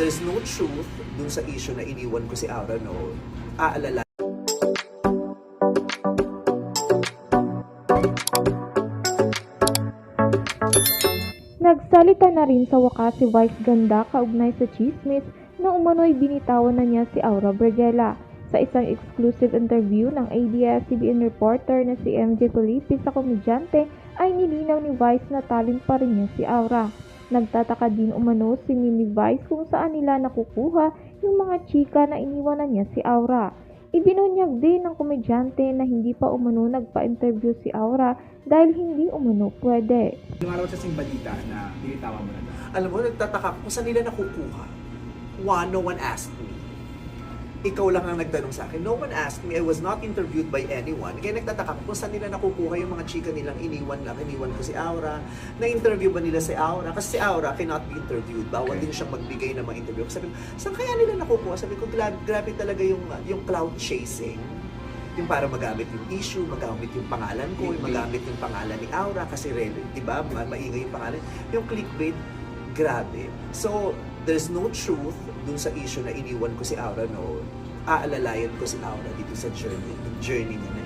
there's no truth dun sa issue na iniwan ko si Aura noon. Aalala. Nagsalita na rin sa wakas si Vice Ganda kaugnay sa chismis na umano'y binitawan na niya si Aura Bergela. Sa isang exclusive interview ng ABS-CBN reporter na si MJ Felipe sa komedyante ay nilinaw ni Vice na talent pa rin niya si Aura. Nagtataka din umano si Mini Vice kung saan nila nakukuha yung mga chika na iniwanan niya si Aura. Ibinunyag din ng komedyante na hindi pa umano nagpa-interview si Aura dahil hindi umano pwede. Lumaraw sa balita na binitawan mo na daw. Alam mo, nagtataka ko kung saan nila nakukuha. No one asked me. Ikaw lang ang nagtanong sa akin. No one asked me. I was not interviewed by anyone. Kaya nagtataka ko kung saan nila nakukuha yung mga chika nilang iniwan ko si Aura. Na-interview ba nila si Aura? Kasi si Aura cannot be interviewed. Bawal din siyang magbigay ng mga interview. Sabi ko, saan kaya nila nakukuha? Sabi ko, grabe talaga yung cloud chasing. Yung para magamit yung issue, magamit yung pangalan ko, magamit yung pangalan ni Aura kasi di ba, maingay yung pangalan. Yung clickbait, grabe. So, there's no truth dun sa issue na iniwan ko si Aura noon. Aalalayan ko si Aura dito sa journey niya na